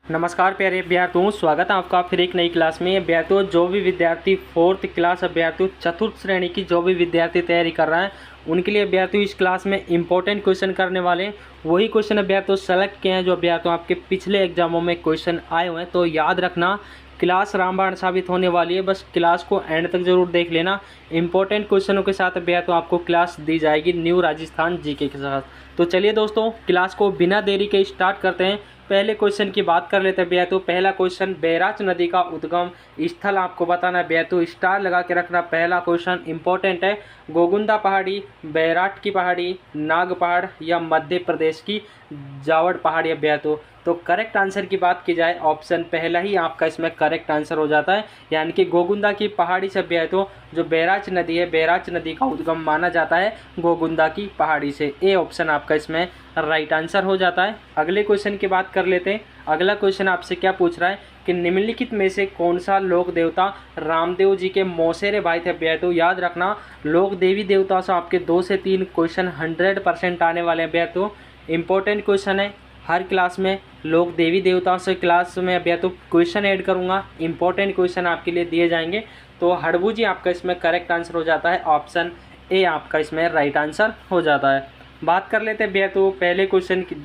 नमस्कार प्यारे अभ्यर्थियों, स्वागत है आपका फिर एक नई क्लास में। अभ्यर्थियों, जो भी विद्यार्थी फोर्थ क्लास अभ्यर्थियों चतुर्थ श्रेणी की जो भी विद्यार्थी तैयारी कर रहे हैं उनके लिए अभ्यर्थियों इस क्लास में इंपॉर्टेंट क्वेश्चन करने वाले हैं। वही क्वेश्चन अभ्यर्थियों सेलेक्ट किए हैं जो अभ्यर्थियों आपके पिछले एग्जामों में क्वेश्चन आए हुए हैं। तो याद रखना, क्लास रामबाण साबित होने वाली है, बस क्लास को एंड तक जरूर देख लेना। इंपॉर्टेंट क्वेश्चनों के साथ अभ्यर्थियों आपको क्लास दी जाएगी न्यू राजस्थान जीके के साथ। तो चलिए दोस्तों, क्लास को बिना देरी के स्टार्ट करते हैं। पहले क्वेश्चन की बात कर लेते हैं भैया। पहला क्वेश्चन, बैराज नदी का उद्गम स्थल आपको बताना है भैया। स्टार लगा के रखना। पहला क्वेश्चन इंपॉर्टेंट है। गोगुंदा पहाड़ी, बैराट की पहाड़ी, नाग पहाड़ या मध्य प्रदेश की जावड़ पहाड़ी भैया। तो करेक्ट आंसर की बात की जाए, ऑप्शन पहला ही आपका इसमें करेक्ट आंसर हो जाता है, यानी कि गोगुंदा की पहाड़ी से भैया जो बैराज नदी है, बैराज नदी का उद्गम माना जाता है गोगुंदा की पहाड़ी से। ए ऑप्शन आपका इसमें राइट आंसर हो जाता है। अगले क्वेश्चन की बात कर लेते हैं। अगला क्वेश्चन आपसे क्या पूछ रहा है कि निम्नलिखित में से कौन सा लोक देवता रामदेव जी के मौसेरे भाई थे भैया। याद रखना, लोक देवी देवता से आपके 2 से 3 क्वेश्चन 100% आने वाले हैं भैया। इंपॉर्टेंट क्वेश्चन है। हर क्लास में लोक देवी देवताओं से क्लास में भैया क्वेश्चन ऐड करूँगा, इंपॉर्टेंट क्वेश्चन आपके लिए दिए जाएंगे। तो हड़बू जी आपका इसमें करेक्ट आंसर हो जाता है, ऑप्शन ए आपका इसमें राइट आंसर हो जाता है। बात कर लेते हैं भैया पहले क्वेश्चन की।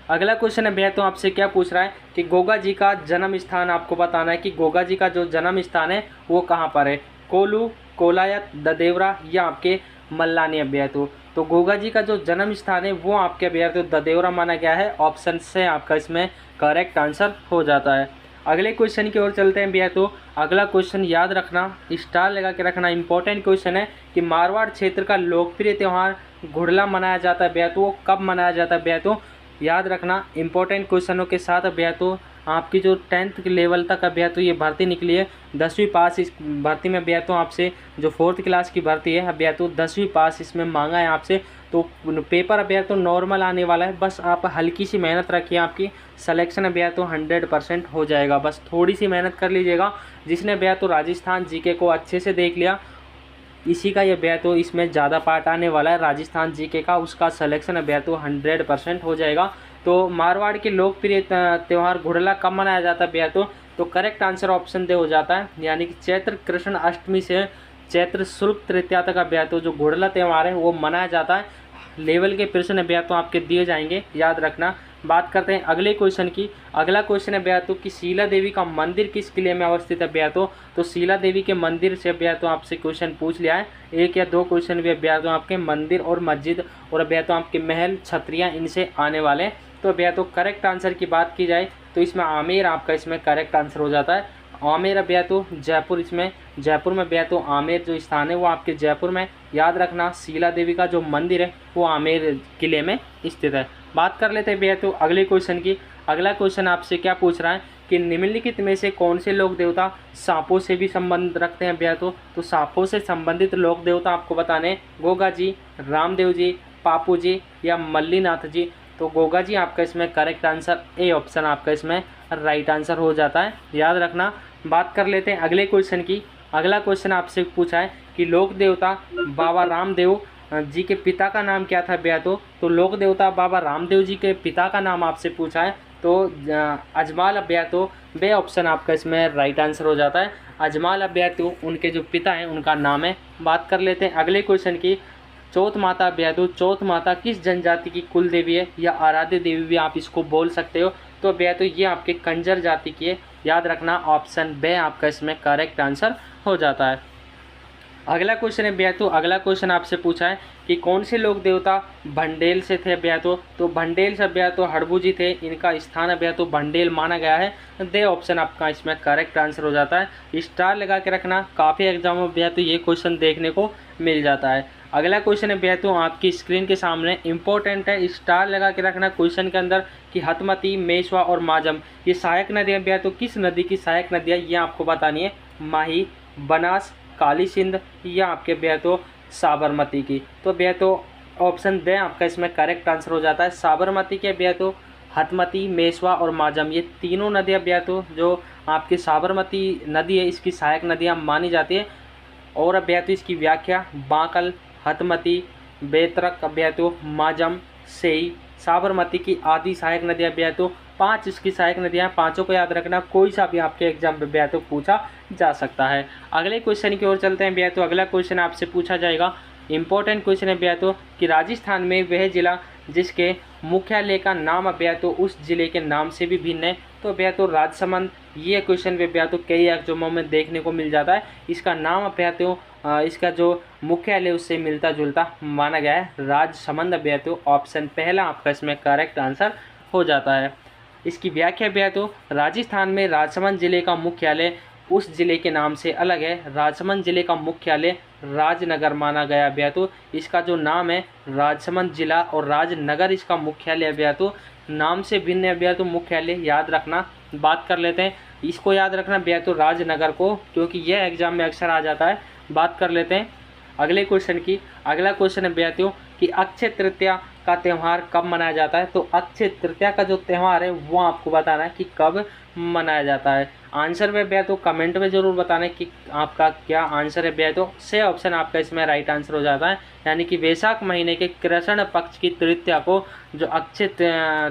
अगला क्वेश्चन है भैया आपसे क्या पूछ रहा है कि गोगा जी का जन्म स्थान आपको बताना है कि गोगा जी का जो जन्म स्थान है वो कहाँ पर है। कोलू, कोलायत, ददेवरा या आपके मल्लानी भैया। तो गोगा जी का जो जन्म स्थान है वो आपके भैया ददेवरा माना गया है, ऑप्शन से आपका इसमें करेक्ट आंसर हो जाता है। अगले क्वेश्चन की ओर चलते हैं भैया। अगला क्वेश्चन याद रखना, स्टार लगा के रखना, इंपॉर्टेंट क्वेश्चन है कि मारवाड़ क्षेत्र का लोकप्रिय त्यौहार घुड़ला मनाया जाता है भैया। वो कब मनाया जाता है भैया? याद रखना, इंपॉर्टेंट क्वेश्चनों के साथ भैया आपकी जो 10th लेवल तक भैया ये भर्ती निकली है 10वीं पास। इस भर्ती में भैया आपसे जो 4th क्लास की भर्ती है भैया 10वीं पास इसमें मांगा है आपसे। तो पेपर भैया नॉर्मल आने वाला है, बस आप हल्की सी मेहनत रखिए, आपकी सिलेक्शन भैया 100% हो जाएगा। बस थोड़ी सी मेहनत कर लीजिएगा। जिसने भैया राजस्थान जीके को अच्छे से देख लिया, इसी का ये भैया इसमें ज़्यादा पार्ट आने वाला है राजस्थान जीके का, उसका सिलेक्शन भैया 100% हो जाएगा। तो मारवाड़ के लोकप्रिय त्यौहार घुड़ला कब मनाया जाता है भैया? तो करेक्ट आंसर ऑप्शन दे हो जाता है, यानी कि चैत्र कृष्ण अष्टमी से चैत्र शुक्ल तृतीया तक भैया जो घुड़ला त्यौहार है वो मनाया जाता है। लेवल के प्रश्न भैया आपके दिए जाएंगे, याद रखना। बात करते हैं अगले क्वेश्चन की। अगला क्वेश्चन है भैया कि शीला देवी का मंदिर किस किले में अवस्थित है भैया? तो शीला देवी के मंदिर से भैया आपसे क्वेश्चन पूछ लिया है। 1 या 2 क्वेश्चन भी भैया आपके मंदिर और मस्जिद और भैया आपके महल छतरियाँ इनसे आने वाले हैं। तो भैया करेक्ट आंसर की बात की जाए तो इसमें आमेर आपका इसमें करेक्ट आंसर हो जाता है। आमेर भैया जयपुर, इसमें जयपुर में भैया आमेर जो स्थान है वो आपके जयपुर में। याद रखना, शीला देवी का जो मंदिर है वो आमेर किले में स्थित है। बात कर लेते हैं भैया अगले क्वेश्चन की। अगला क्वेश्चन आपसे क्या पूछ रहा है कि निम्नलिखित में से कौन से लोक देवता सांपों से भी संबंध रखते हैं भैया? तो सांपों से संबंधित लोक देवता आपको बताने, गोगा जी, रामदेव जी, पापू जी या मल्लीनाथ जी। तो गोगा जी आपका इसमें करेक्ट आंसर, ए ऑप्शन आपका इसमें राइट आंसर हो जाता है, याद रखना। बात कर लेते हैं अगले क्वेश्चन की। अगला क्वेश्चन आपसे पूछा है कि लोक देवता बाबा रामदेव जी के पिता का नाम क्या था भैया? तो लोक देवता बाबा रामदेव जी के पिता का नाम आपसे पूछा है, तो अजमाल भैया बे ऑप्शन आपका इसमें राइट आंसर हो जाता है। अजमाल भैया उनके जो पिता हैं उनका नाम है। बात कर लेते हैं अगले क्वेश्चन की। चौथ माता भैया चौथ माता किस जनजाति की कुल देवी है या आराध्य देवी भी आप इसको बोल सकते हो? तो भैया ये आपके कंजर जाति की है, याद रखना, ऑप्शन बे आपका इसमें करेक्ट आंसर हो जाता है। अगला क्वेश्चन है भैया अगला क्वेश्चन आपसे पूछा है कि कौन से लोक देवता भंडेल से थे भैया? तो भंडेल से भैया हड़बू जी थे, इनका स्थान भैया भंडेल माना गया है। दे ऑप्शन आपका इसमें करेक्ट आंसर हो जाता है। स्टार लगा के रखना, काफ़ी एग्जामों में भैया ये क्वेश्चन देखने को मिल जाता है। अगला क्वेश्चन है भैया आपकी स्क्रीन के सामने, इंपॉर्टेंट है, स्टार लगा के रखना क्वेश्चन के अंदर कि हथमती, मेशवा और माजम ये सहायक नदियाँ भैया किस नदी की सहायक नदियाँ ये आपको बतानी है। माही, बनास, काली सिंध या आपके भैया साबरमती की। तो भैया ऑप्शन दे आपका इसमें करेक्ट आंसर हो जाता है। साबरमती के भैया हथमती, मेशवा और माजम ये तीनों नदियाँ भैया जो आपकी साबरमती नदी है इसकी सहायक नदियाँ मानी जाती है। और अब भैया इसकी व्याख्या बांकल, हथमती, बेतरक, भैया माजम, सेई, साबरमती की आदि सहायक नदियाँ भैया तो 5 इसकी सहायक नदियाँ, पाँचों को याद रखना, कोई सा भी आपके एग्जाम में भैया तो पूछा जा सकता है। अगले क्वेश्चन की ओर चलते हैं भैया तो अगला क्वेश्चन आपसे पूछा जाएगा, इंपॉर्टेंट क्वेश्चन है भैया तो कि राजस्थान में वह जिला जिसके मुख्यालय का नाम भैया तो उस जिले के नाम से भी भिन्न है, तो भैया तो राजसमंद। ये क्वेश्चन भैया तो कई एग्जामों में देखने को मिल जाता है। इसका नाम भैया तो इसका जो मुख्यालय उससे मिलता जुलता माना गया है, राजसमंद भैया तो ऑप्शन पहला आपका इसमें करेक्ट आंसर हो जाता है। इसकी व्याख्या भैया तो राजस्थान में राजसमंद जिले का मुख्यालय उस जिले के नाम से अलग है। राजसमंद जिले का मुख्यालय राजनगर माना गया भैया तो इसका जो नाम है राजसमंद जिला और राजनगर इसका मुख्यालय भैया तो नाम से भिन्न है भैया तो मुख्यालय याद रखना। बात कर लेते हैं, इसको याद रखना भैया तो राजनगर को, क्योंकि यह एग्जाम में अक्सर आ जाता है। बात कर लेते हैं अगले क्वेश्चन की। अगला क्वेश्चन है भैया तो कि अक्षय तृतीया का त्यौहार कब मनाया जाता है। तो अक्षय तृतीया का जो त्यौहार है वो आपको बताना है कि कब मनाया जाता है। आंसर में भैया तो कमेंट में ज़रूर बताना कि आपका क्या आंसर है भैया तो से ऑप्शन आपका इसमें राइट आंसर हो जाता है, यानी कि वैशाख महीने के कृष्ण पक्ष की तृतीया को जो अक्षय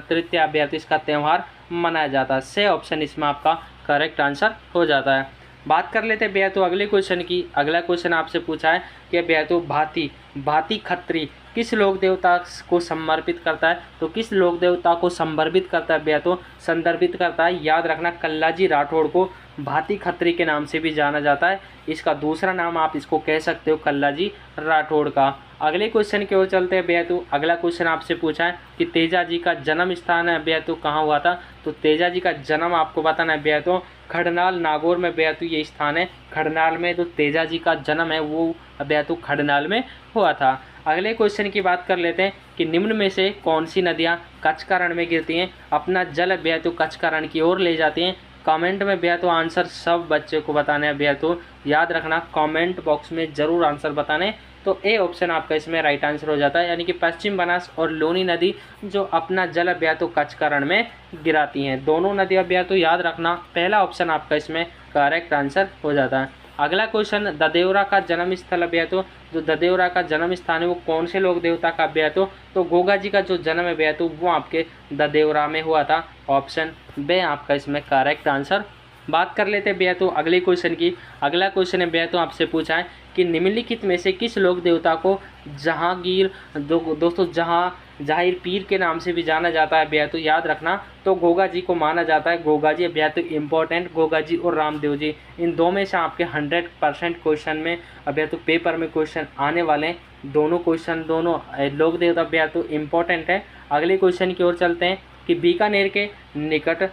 तृतीया भैया तो इसका त्यौहार मनाया जाता है। से ऑप्शन इसमें आपका करेक्ट आंसर हो जाता है। बात कर लेते हैं भैया तो अगले क्वेश्चन की। अगला क्वेश्चन आपसे पूछा है कि भैया तो भाती खत्री किस लोक देवता को समर्पित करता है। तो किस लोक देवता को संदर्भित करता है भैया तो संदर्भित करता है, याद रखना कल्लाजी राठौड़ को भाती खत्री के नाम से भी जाना जाता है। इसका दूसरा नाम आप इसको कह सकते हो कल्लाजी राठौड़ का। अगले क्वेश्चन की ओर चलते हैं भैया तो अगला क्वेश्चन आपसे पूछा है कि तेजाजी का जन्म स्थान है भैया तो कहाँ हुआ था। तो तेजाजी का जन्म आपको बताना है भैया तो खड़नाल नागौर में भैया तो ये स्थान है खड़नाल में। तो तेजाजी का जन्म है वो भैया तो खड़नाल में हुआ था। अगले क्वेश्चन की बात कर लेते हैं कि निम्न में से कौन सी नदियाँ कच्छ का रण में गिरती हैं, अपना जल भैया तो कच्छ का रण की ओर ले जाती हैं। कमेंट में भैया तो आंसर सब बच्चे को बताने हैं भैया तो याद रखना, कमेंट बॉक्स में ज़रूर आंसर बताने। तो ए ऑप्शन आपका इसमें राइट आंसर हो जाता है, यानी कि पश्चिम बनास और लोनी नदी जो अपना जल भैया तो कच्छ का रण में गिराती हैं। दोनों नदियाँ भैया तो याद रखना, पहला ऑप्शन आपका इसमें करेक्ट आंसर हो जाता है। अगला क्वेश्चन ददेवरा का जन्म स्थल भैया तो जो ददेवरा का जन्म स्थान है वो कौन से लोक देवता का भैया तो गोगा जी का जो जन्म है भैया तो वो आपके ददेवरा में हुआ था। ऑप्शन बे आपका इसमें करेक्ट आंसर। बात कर लेते हैं भैया तो अगले क्वेश्चन की। अगला क्वेश्चन है भैया तो आपसे पूछा है कि निम्नलिखित में से किस लोक देवता को जहांगीर दोस्तों जहांगीर पीर के नाम से भी जाना जाता है भैया तो याद रखना। तो गोगा जी को माना जाता है, गोगा जी भैया तो इम्पोर्टेंट, गोगा जी और रामदेव जी इन दो में से आपके 100% क्वेश्चन में भैया तो पेपर में क्वेश्चन आने वाले हैं। दोनों क्वेश्चन दोनों लोक देवता भैया तो इम्पोर्टेंट है। अगले क्वेश्चन की ओर चलते हैं कि बीकानेर के निकट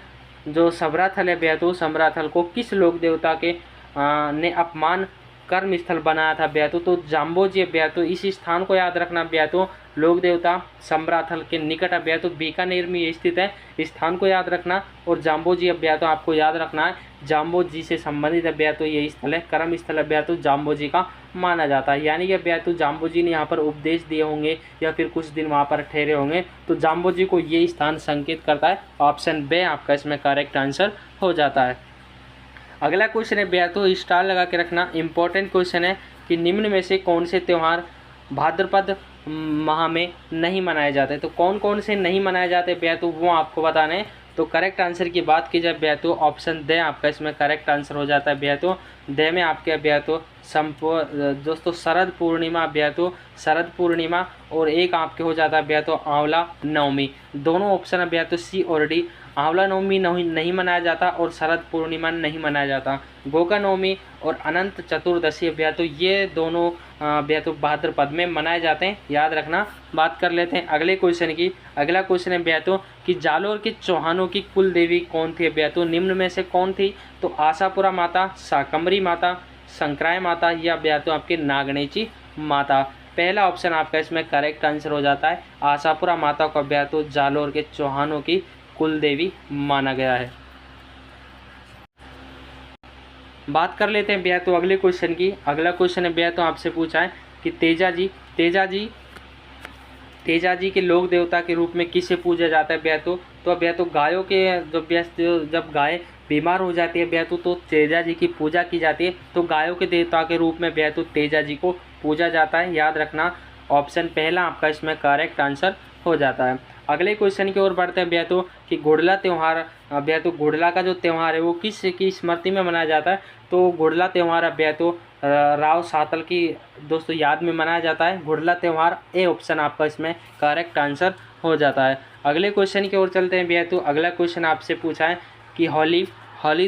जो समराथल है भैया तो समराथल को किस लोक देवता के ने अपमान कर्म स्थल बनाया था भैया तो जाम्बोजी भैया तो इस स्थान को याद रखना भैया तो लोक देवता समराथल के निकट भैया तो बीकानेर में ये स्थित है, इस स्थान को याद रखना। और जाम्बोजी भैया तो आपको याद रखना है जाम्बोजी से संबंधित है भैया तो ये स्थल है, कर्म स्थल भैया तो जाम्बोजी का माना जाता है, यानी कि भैया तो जाम्बोजी ने यहाँ पर उपदेश दिए होंगे या फिर कुछ दिन वहाँ पर ठहरे होंगे, तो जाम्बोजी को ये स्थान संकेत करता है। ऑप्शन बे आपका इसमें करेक्ट आंसर हो जाता है। अगला क्वेश्चन है भैया तो स्टार लगा के रखना, इंपॉर्टेंट क्वेश्चन है कि निम्न में से कौन से त्यौहार भाद्रपद माह में नहीं मनाए जाते। तो कौन कौन से नहीं मनाए जाते भैया तो वो आपको बताना है। तो करेक्ट आंसर की बात की जाए भैया तो ऑप्शन दे आपका इसमें करेक्ट आंसर हो जाता है भैया तो दे में आपके भैया तो दोस्तों शरद पूर्णिमा भैया तो शरद पूर्णिमा और एक आपके हो जाता है भैया तो आंवला नवमी। दोनों ऑप्शन है भैया तो सी और डी। आंवला नवमी नहीं मनाया जाता और शरद पूर्णिमा नहीं मनाया जाता। गोगा नवमी और अनंत चतुर्दशी भैया तो ये दोनों भैया तो भाद्रपद में मनाए जाते हैं, याद रखना। बात कर लेते हैं अगले क्वेश्चन की। अगला क्वेश्चन है भैया तो कि जालोर के चौहानों की कुल देवी कौन थी भैया तो निम्न में से कौन थी। तो आशापुरा माता, शाकंभरी माता, संक्राय माता या भैया तो आपके नागणेची माता। पहला ऑप्शन आपका इसमें करेक्ट आंसर हो जाता है, आशापुरा माता को भैया तो जालोर के चौहानों की कुल देवी माना गया है। बात कर लेते हैं भैया तो अगले क्वेश्चन की। अगला क्वेश्चन है भैया तो आपसे पूछा है कि तेजा जी के लोक देवता के रूप में किसे पूजा जाता है भैया तो भैया तो गायों के जब गाय बीमार हो जाती है भैया तो तेजा जी की पूजा की जाती है। तो गायों के देवता के रूप में भैया तो तेजा जी को पूजा जाता है, याद रखना। ऑप्शन पहला आपका इसमें करेक्ट आंसर हो जाता है। अगले क्वेश्चन की ओर बढ़ते हैं बेहतों कि घुड़ला त्यौहार बेहतों घुड़ला का जो त्यौहार है वो किस की स्मृति में मनाया जाता है। तो घुड़ला त्यौहार बेहतों राव सातल की दोस्तों याद में मनाया जाता है। घुड़ला त्यौहार ए ऑप्शन आपका इसमें करेक्ट आंसर हो जाता है। अगले क्वेश्चन की ओर चलते हैं बेहतों। अगला क्वेश्चन आपसे पूछा है कि हाली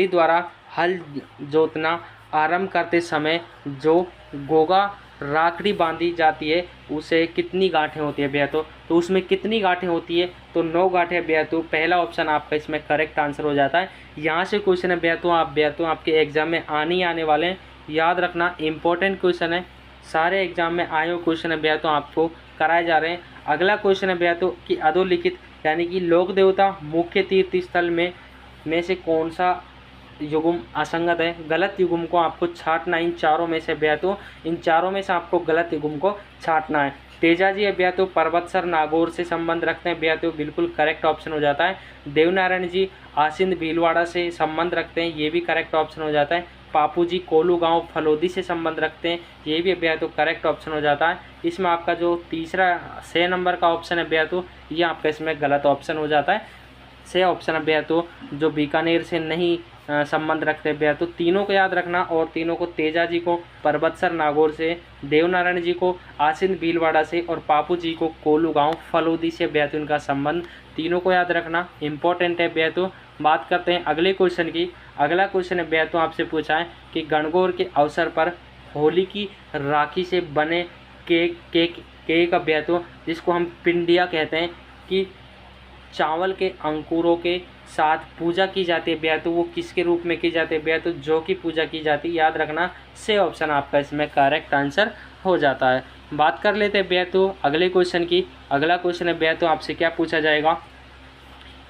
द्वारा हल जोतना आरंभ करते समय जो गोगा राखड़ी बांधी जाती है उसे कितनी गांठें होती है बेहतों। तो उसमें कितनी गांठें होती है तो 9 गांठें बेहतों। पहला ऑप्शन आपका इसमें करेक्ट आंसर हो जाता है। यहाँ से क्वेश्चन है बेहतों आपके एग्जाम में आने वाले हैं, याद रखना इंपॉर्टेंट क्वेश्चन है। सारे एग्जाम में आए हुए क्वेश्चन है बेहतों आपको कराए जा रहे हैं। अगला क्वेश्चन है बेहतों कि अधोलिखित यानी कि लोक देवता मुख्य तीर्थ स्थल में से कौन सा युग्म असंगत है। गलत युग्म को आपको छांटना, इन चारों में से बेहतों इन चारों में से आपको गलत युग्म को छांटना है। तेजाजी है बेहतों पर्वतसर नागौर से संबंध रखते हैं बेहतों, बिल्कुल करेक्ट ऑप्शन हो जाता है। देवनारायण जी आसिंद भीलवाड़ा से संबंध रखते हैं, ये भी करेक्ट ऑप्शन हो जाता है। पापू जी कोलू गांव फलोदी से संबंध रखते हैं, ये भी बेहतों करेक्ट ऑप्शन हो जाता है। इसमें आपका जो तीसरा 6 नंबर का ऑप्शन है बेहतों ये आपका इसमें गलत ऑप्शन हो जाता है। 6 ऑप्शन है बेहतों जो बीकानेर से नहीं संबंध रखते हैं बेहतों। तीनों को याद रखना और तीनों को तेजा जी को पर्वतसर नागौर से, देवनारायण जी को आसिंद भीलवाड़ा से और पापू जी को कोलू गांव फलोदी से बेहतों इनका संबंध, तीनों को याद रखना इंपॉर्टेंट है बेहतों। बात करते हैं अगले क्वेश्चन की। अगला क्वेश्चन है बेहतों आपसे पूछा है कि गणगौर के अवसर पर होली की राखी से बने केक का बेहतों जिसको हम पिंडिया कहते हैं कि चावल के अंकुरों के साथ पूजा की जाती है बेहतों, वो किसके रूप में की जाती है बेहतों, जौ की पूजा की जाती है, याद रखना। से ऑप्शन आपका इसमें करेक्ट आंसर हो जाता है। बात कर लेते हैं बेहतों अगले क्वेश्चन की। अगला क्वेश्चन है बेहतों आपसे क्या पूछा जाएगा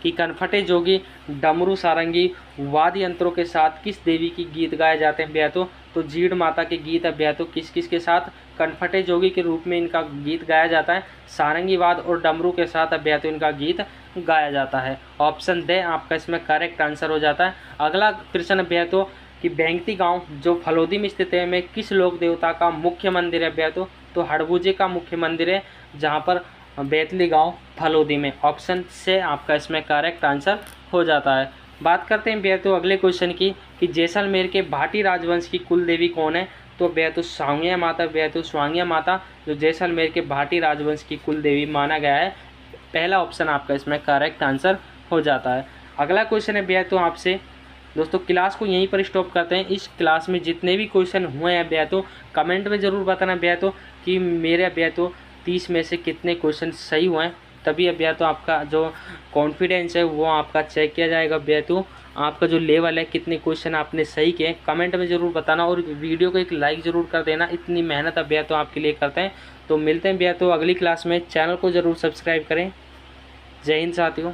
कि कनफटे जोगी डमरू सारंगी वाद्य यंत्रों के साथ किस देवी की गीत गाए जाते हैं बेहतों। तो जीड़ माता के गीत है बेहतों किस किस के साथ कनफटे जोगी के रूप में इनका गीत गाया जाता है, सारंगी वाद और डमरू के साथ बेहतों इनका गीत गाया जाता है। ऑप्शन दे आपका इसमें करेक्ट आंसर हो जाता है। अगला प्रश्न बेहतों कि बेंगती गांव जो फलोदी में स्थित है में किस लोक देवता का मुख्य मंदिर है बेहतों। तो हड़बूजे का मुख्य मंदिर है जहाँ पर बेतली गांव फलोदी में। ऑप्शन से आपका इसमें करेक्ट आंसर हो जाता है। बात करते हैं बेहतों अगले क्वेश्चन की कि जैसलमेर के भाटी राजवंश की कुल देवी कौन है। तो बेहतों स्वांगिया माता बेहतों स्वांगिया माता जो जैसलमेर के भाटी राजवंश की कुल देवी माना गया है। पहला ऑप्शन आपका इसमें करेक्ट आंसर हो जाता है। अगला क्वेश्चन है बेहतों आपसे दोस्तों, क्लास को यहीं पर स्टॉप करते हैं। इस क्लास में जितने भी क्वेश्चन हुए हैं बेहतों कमेंट में ज़रूर बताना बेहतों कि मेरे बेहतों 30 में से कितने क्वेश्चन सही हुए हैं, तभी बेहतों आपका जो कॉन्फिडेंस है वो आपका चेक किया जाएगा बेहतों। आपका जो लेवल है कितने क्वेश्चन आपने सही किए कमेंट में ज़रूर बताना और वीडियो को एक लाइक ज़रूर कर देना, इतनी मेहनत अब बेहतों आपके लिए करते हैं। तो मिलते हैं बेहतों अगली क्लास में, चैनल को ज़रूर सब्सक्राइब करें। जय हिंद साथियों।